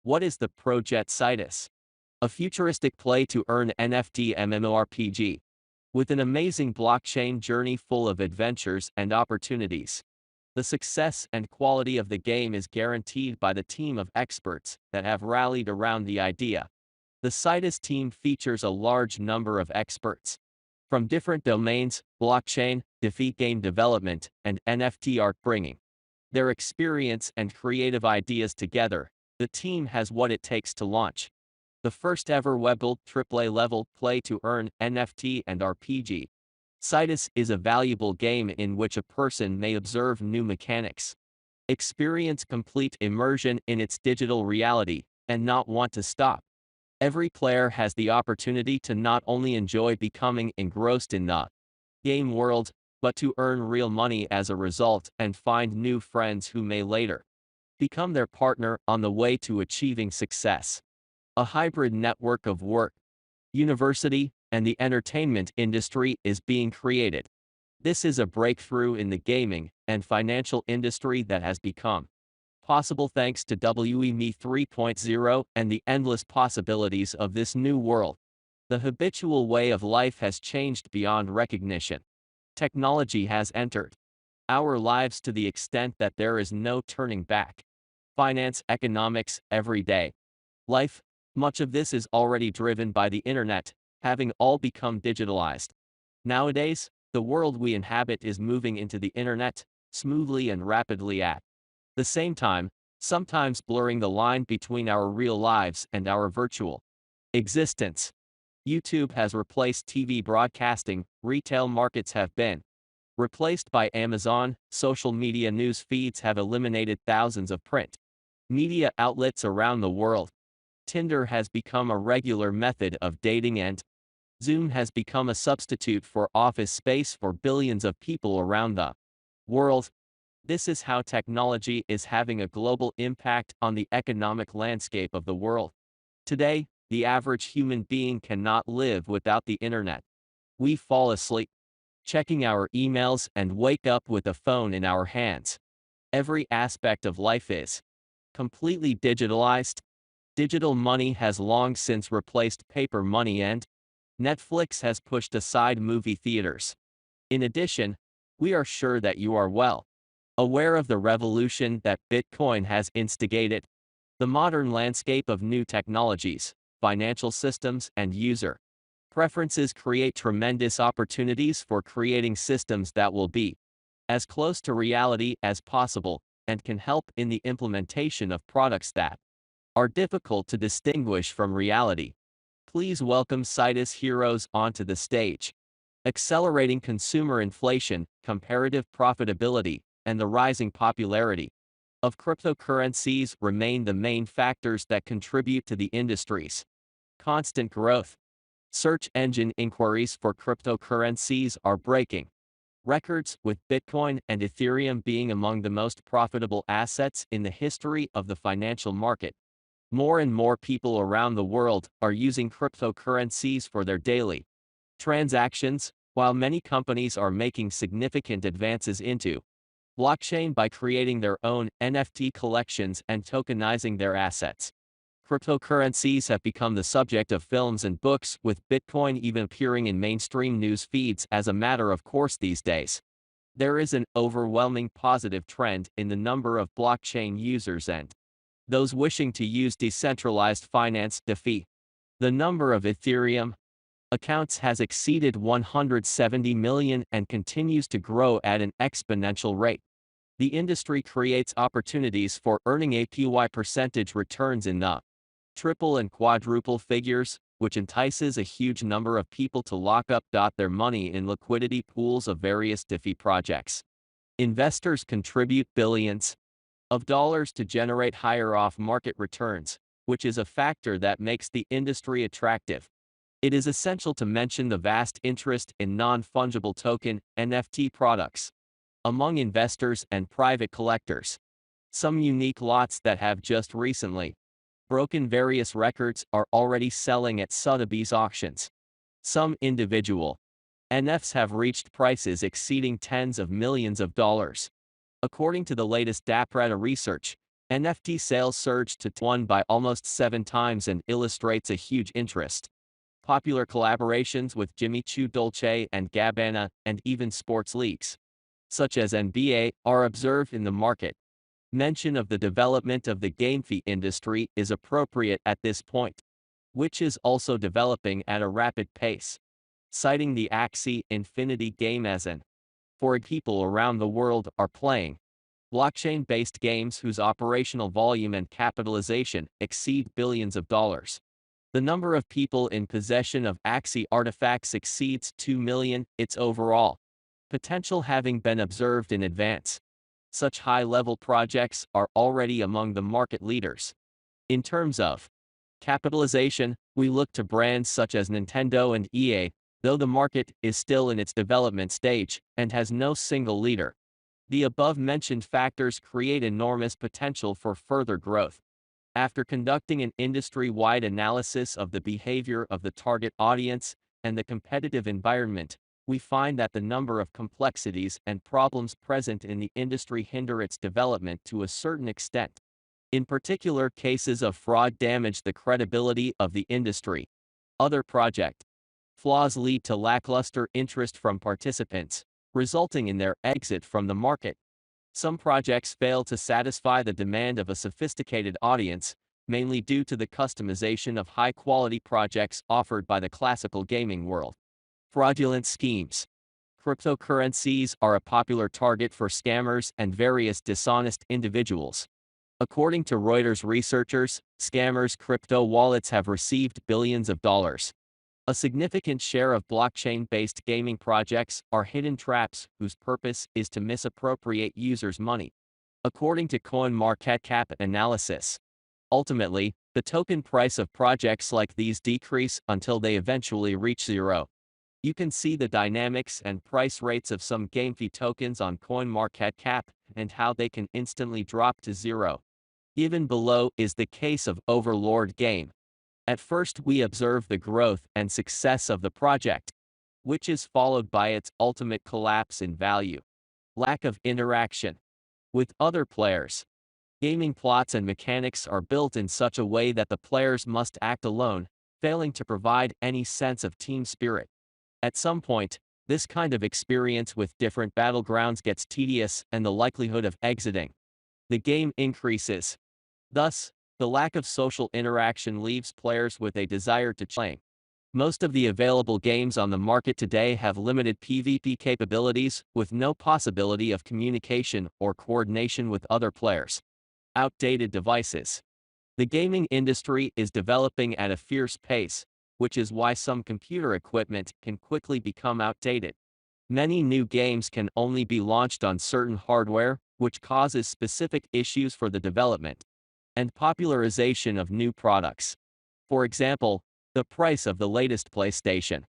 What is the Project SIDUS? A futuristic play-to-earn NFT MMORPG. With an amazing blockchain journey full of adventures and opportunities. The success and quality of the game is guaranteed by the team of experts that have rallied around the idea. The SIDUS team features a large number of experts from different domains: blockchain, Defi game development, and NFT art, bringing their experience and creative ideas together. The team has what it takes to launch the first ever web-built AAA-level play-to-earn NFT and RPG. SIDUS is a valuable game in which a person may observe new mechanics, experience complete immersion in its digital reality, and not want to stop. Every player has the opportunity to not only enjoy becoming engrossed in the game world, but to earn real money as a result and find new friends who may later become their partner on the way to achieving success. A hybrid network of work, university, and the entertainment industry is being created. This is a breakthrough in the gaming and financial industry that has become possible thanks to WEME 3.0 and the endless possibilities of this new world. The habitual way of life has changed beyond recognition. Technology has entered our lives to the extent that there is no turning back. Finance, economics, everyday life, much of this is already driven by the internet, having all become digitalized. Nowadays, the world we inhabit is moving into the internet, smoothly and rapidly at the same time, sometimes blurring the line between our real lives and our virtual existence. YouTube has replaced TV broadcasting, retail markets have been replaced by Amazon, social media news feeds have eliminated thousands of print media outlets around the world. Tinder has become a regular method of dating, and Zoom has become a substitute for office space for billions of people around the world. This is how technology is having a global impact on the economic landscape of the world. Today, the average human being cannot live without the internet. We fall asleep checking our emails and wake up with a phone in our hands. Every aspect of life is completely digitalized. Digital money has long since replaced paper money, and Netflix has pushed aside movie theaters. In addition, we are sure that you are well aware of the revolution that Bitcoin has instigated. The modern landscape of new technologies, financial systems, and user preferences create tremendous opportunities for creating systems that will be as close to reality as possible and can help in the implementation of products that are difficult to distinguish from reality. Please welcome SIDUS Heroes onto the stage. Accelerating consumer inflation, comparative profitability, and the rising popularity of cryptocurrencies remain the main factors that contribute to the industry's constant growth. Search engine inquiries for cryptocurrencies are breaking records, with Bitcoin and Ethereum being among the most profitable assets in the history of the financial market. More and more people around the world are using cryptocurrencies for their daily transactions, while many companies are making significant advances into blockchain by creating their own NFT collections and tokenizing their assets. Cryptocurrencies have become the subject of films and books, with Bitcoin even appearing in mainstream news feeds as a matter of course these days. There is an overwhelming positive trend in the number of blockchain users and those wishing to use decentralized finance DeFi. The number of Ethereum accounts has exceeded 170 million and continues to grow at an exponential rate. The industry creates opportunities for earning APY percentage returns in the triple and quadruple figures, which entices a huge number of people to lock up their money in liquidity pools of various DeFi projects. Investors contribute billions of dollars to generate higher off-market returns, which is a factor that makes the industry attractive. It is essential to mention the vast interest in non-fungible token (NFT) products among investors and private collectors. Some unique lots that have just recently broken various records are already selling at Sotheby's auctions. Some individual NFTs have reached prices exceeding tens of millions of dollars. According to the latest data research, NFT sales surged to one by almost 7 times and illustrates a huge interest. Popular collaborations with Jimmy Choo, Dolce and Gabbana, and even sports leagues, such as NBA, are observed in the market. Mention of the development of the GameFi industry is appropriate at this point, which is also developing at a rapid pace, citing the Axie Infinity game as an for people around the world are playing blockchain-based games whose operational volume and capitalization exceed billions of dollars. The number of people in possession of Axie artifacts exceeds 2 million, its overall potential having been observed in advance. Such high-level projects are already among the market leaders. In terms of capitalization, we look to brands such as Nintendo and EA, though the market is still in its development stage and has no single leader. The above-mentioned factors create enormous potential for further growth. After conducting an industry-wide analysis of the behavior of the target audience and the competitive environment, we find that the number of complexities and problems present in the industry hinder its development to a certain extent. In particular, cases of fraud damage the credibility of the industry. Other project flaws lead to lackluster interest from participants, resulting in their exit from the market. Some projects fail to satisfy the demand of a sophisticated audience, mainly due to the customization of high-quality projects offered by the classical gaming world. Fraudulent schemes. Cryptocurrencies are a popular target for scammers and various dishonest individuals. According to Reuters researchers, scammers' crypto wallets have received billions of dollars. A significant share of blockchain-based gaming projects are hidden traps whose purpose is to misappropriate users' money. According to CoinMarketCap analysis, ultimately, the token price of projects like these decrease until they eventually reach zero. You can see the dynamics and price rates of some GameFi tokens on CoinMarketCap and how they can instantly drop to zero. Even below is the case of Overlord Game. At first we observe the growth and success of the project, which is followed by its ultimate collapse in value. Lack of interaction with other players. Gaming plots and mechanics are built in such a way that the players must act alone, failing to provide any sense of team spirit. At some point, this kind of experience with different battlegrounds gets tedious and the likelihood of exiting the game increases. Thus, the lack of social interaction leaves players with a desire to play. Most of the available games on the market today have limited PvP capabilities with no possibility of communication or coordination with other players. Outdated devices. The gaming industry is developing at a fierce pace, which is why some computer equipment can quickly become outdated. Many new games can only be launched on certain hardware, which causes specific issues for the development and popularization of new products. For example, the price of the latest PlayStation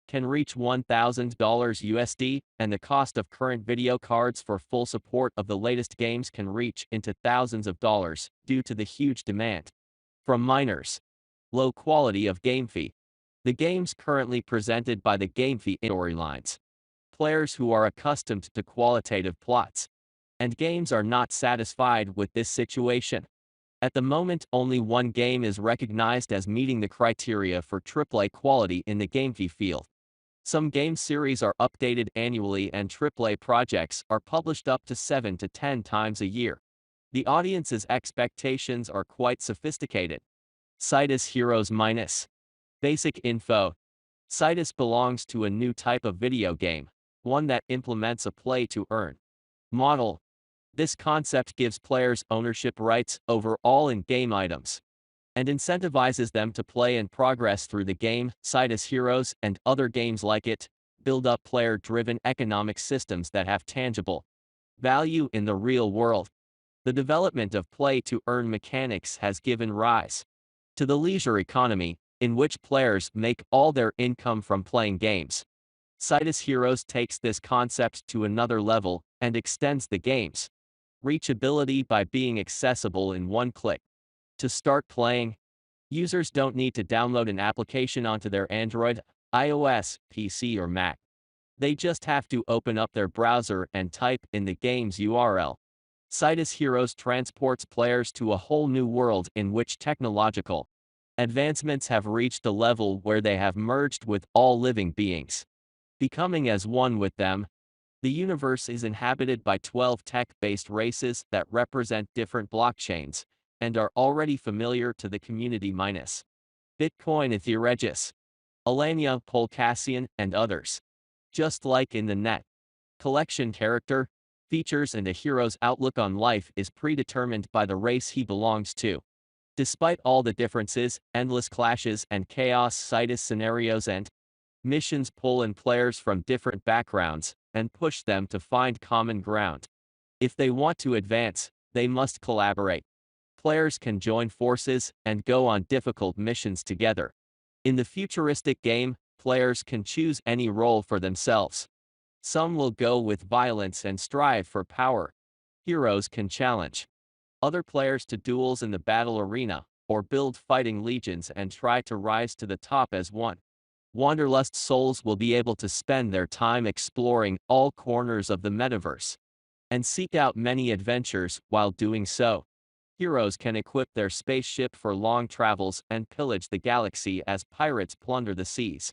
can reach $1,000 USD, and the cost of current video cards for full support of the latest games can reach into thousands of dollars due to the huge demand from miners. Low quality of GameFi. The games currently presented by the GameFi storylines. Players who are accustomed to qualitative plots and games are not satisfied with this situation. At the moment, only one game is recognized as meeting the criteria for AAA quality in the GameFi field. Some game series are updated annually and AAA projects are published up to 7 to 10 times a year. The audience's expectations are quite sophisticated. SIDUS Heroes minus basic info. SIDUS belongs to a new type of video game, one that implements a play-to-earn model. This concept gives players ownership rights over all in-game items and incentivizes them to play and progress through the game. SIDUS Heroes and other games like it build up player-driven economic systems that have tangible value in the real world. The development of play-to-earn mechanics has given rise to the leisure economy, in which players make all their income from playing games. SIDUS Heroes takes this concept to another level and extends the game's reachability by being accessible in one click. To start playing, users don't need to download an application onto their Android, iOS, PC or Mac. They just have to open up their browser and type in the game's URL. SIDUS Heroes transports players to a whole new world in which technological advancements have reached a level where they have merged with all living beings, becoming as one with them. The universe is inhabited by 12 tech-based races that represent different blockchains and are already familiar to the community minus Bitcoin Etheregis, Alania, Polcassian, and others. Just like in the net collection, character, features and a hero's outlook on life is predetermined by the race he belongs to. Despite all the differences, endless clashes and chaos, SIDUS scenarios and missions pull in players from different backgrounds and push them to find common ground. If they want to advance, they must collaborate. Players can join forces and go on difficult missions together. In the futuristic game, players can choose any role for themselves. Some will go with violence and strive for power. Heroes can challenge other players to duels in the battle arena, or build fighting legions and try to rise to the top as one. Wanderlust souls will be able to spend their time exploring all corners of the metaverse and seek out many adventures while doing so. Heroes can equip their spaceship for long travels and pillage the galaxy as pirates plunder the seas.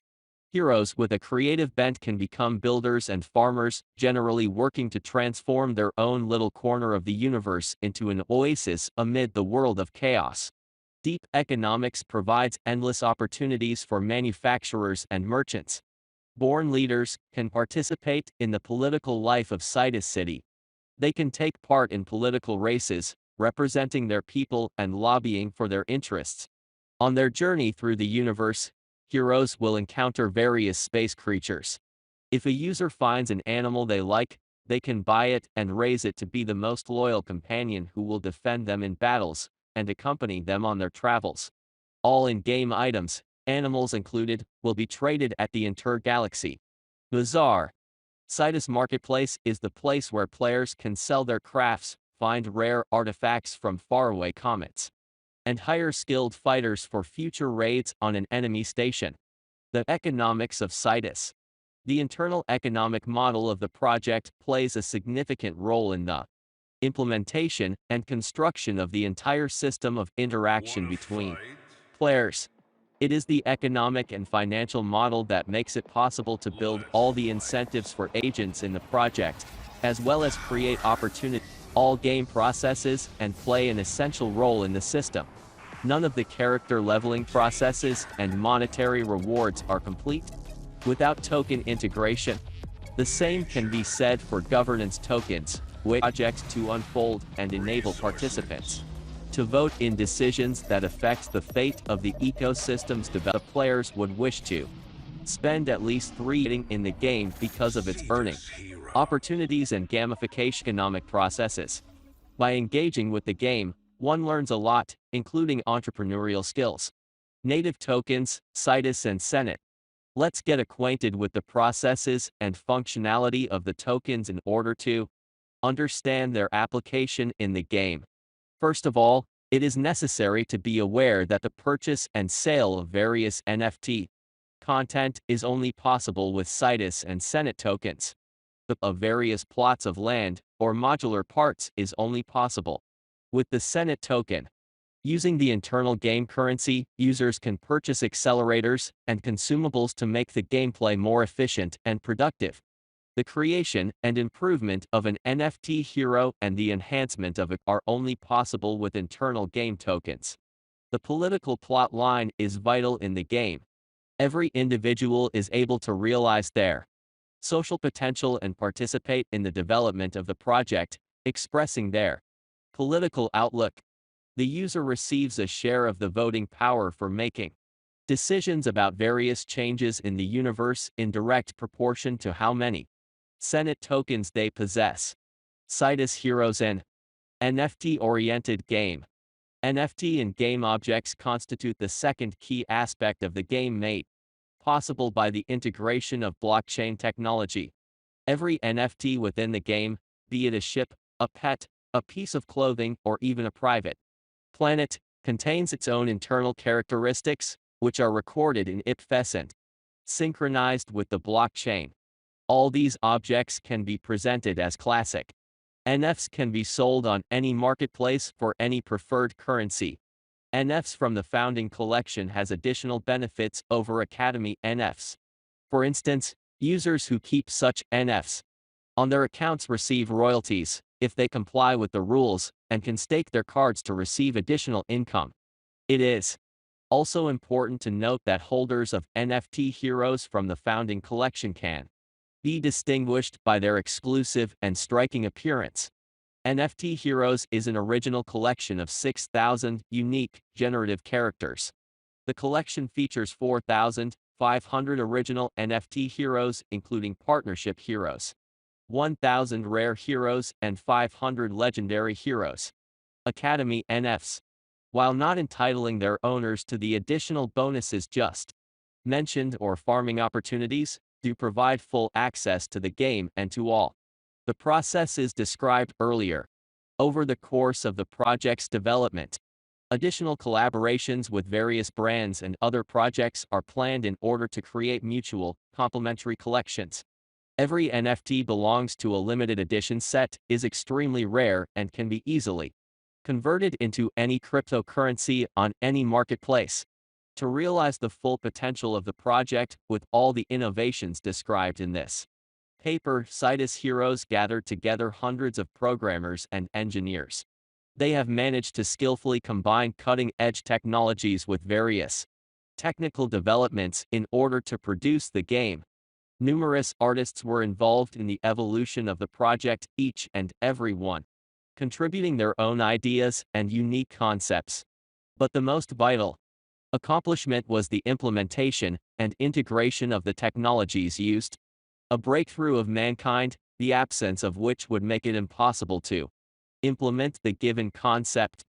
Heroes with a creative bent can become builders and farmers, generally working to transform their own little corner of the universe into an oasis amid the world of chaos. Deep economics provides endless opportunities for manufacturers and merchants. Born leaders can participate in the political life of SIDUS City. They can take part in political races, representing their people and lobbying for their interests. On their journey through the universe, heroes will encounter various space creatures. If a user finds an animal they like, they can buy it and raise it to be the most loyal companion who will defend them in battles and accompany them on their travels. All in-game items, animals included, will be traded at the Intergalaxy Bazaar. SIDUS Marketplace is the place where players can sell their crafts, find rare artifacts from faraway comets, and hire skilled fighters for future raids on an enemy station. The economics of SIDUS. The internal economic model of the project plays a significant role in the implementation and construction of the entire system of interaction between players. It is the economic and financial model that makes it possible to build all the incentives for agents in the project, as well as create opportunity. All game processes and play an essential role in the system. None of the character leveling processes and monetary rewards are complete without token integration. The same can be said for governance tokens, which projects to unfold and enable participants to vote in decisions that affect the fate of the ecosystems developed. Players would wish to spend at least 3 in the game because of its earning opportunities and gamification economic processes. By engaging with the game, one learns a lot, including entrepreneurial skills. Native tokens, SIDUS and Senate. Let's get acquainted with the processes and functionality of the tokens in order to understand their application in the game. First of all, it is necessary to be aware that the purchase and sale of various NFT content is only possible with SIDUS and Senate tokens. Of various plots of land or modular parts is only possible with the Senate token. Using the internal game currency, users can purchase accelerators and consumables to make the gameplay more efficient and productive. The creation and improvement of an NFT hero and the enhancement of it are only possible with internal game tokens. The political plot line is vital in the game. Every individual is able to realize their social potential and participate in the development of the project, expressing their political outlook. The user receives a share of the voting power for making decisions about various changes in the universe in direct proportion to how many Senate tokens they possess. SIDUS Heroes an NFT-oriented game. NFT and game objects constitute the second key aspect of the game made possible by the integration of blockchain technology. Every NFT within the game, be it a ship, a pet, a piece of clothing, or even a private planet, contains its own internal characteristics, which are recorded in IPFS and synchronized with the blockchain. All these objects can be presented as classic NFTs can be sold on any marketplace for any preferred currency. NFTs from the founding collection has additional benefits over Academy NFTs. For instance, users who keep such NFTs on their accounts receive royalties if they comply with the rules and can stake their cards to receive additional income. It is also important to note that holders of NFT heroes from the founding collection can be distinguished by their exclusive and striking appearance. NFT Heroes is an original collection of 6,000 unique, generative characters. The collection features 4,500 original NFT heroes, including partnership heroes, 1,000 rare heroes, and 500 legendary heroes. Academy NFTs, while not entitling their owners to the additional bonuses just mentioned or farming opportunities, do provide full access to the game and to all the processes described earlier. Over the course of the project's development, additional collaborations with various brands and other projects are planned in order to create mutual, complementary collections. Every NFT belongs to a limited edition set, is extremely rare, and can be easily converted into any cryptocurrency on any marketplace. To realize the full potential of the project with all the innovations described in this paper, SIDUS Heroes gathered together hundreds of programmers and engineers. They have managed to skillfully combine cutting-edge technologies with various technical developments in order to produce the game. Numerous artists were involved in the evolution of the project, each and every one contributing their own ideas and unique concepts. But the most vital accomplishment was the implementation and integration of the technologies used, a breakthrough of mankind, the absence of which would make it impossible to implement the given concept.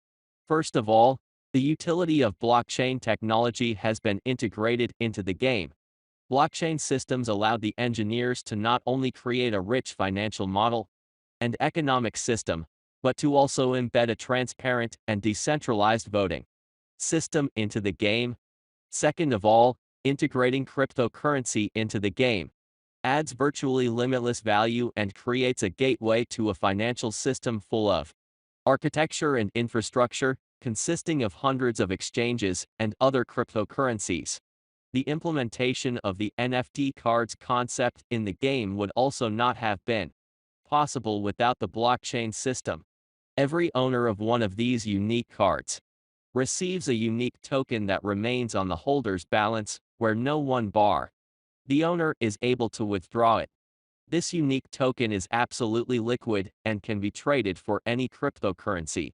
First of all, the utility of blockchain technology has been integrated into the game. Blockchain systems allowed the engineers to not only create a rich financial model and economic system, but to also embed a transparent and decentralized voting system into the game. Second of all, integrating cryptocurrency into the game adds virtually limitless value and creates a gateway to a financial system full of architecture and infrastructure, consisting of hundreds of exchanges and other cryptocurrencies. The implementation of the NFT cards concept in the game would also not have been possible without the blockchain system. Every owner of one of these unique cards receives a unique token that remains on the holder's balance, where no one bar the owner is able to withdraw it. This unique token is absolutely liquid and can be traded for any cryptocurrency.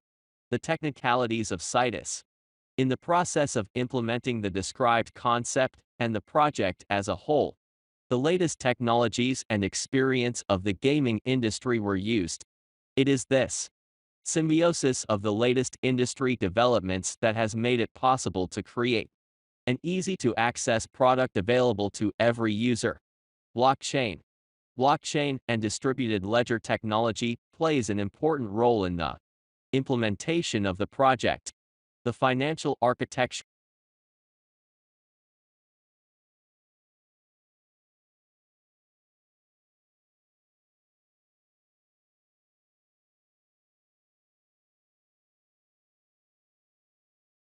The technicalities of SIDUS. In the process of implementing the described concept and the project as a whole, the latest technologies and experience of the gaming industry were used. It is this symbiosis of the latest industry developments that has made it possible to create an easy-to-access product available to every user. Blockchain. Blockchain and distributed ledger technology plays an important role in the implementation of the project. The financial architecture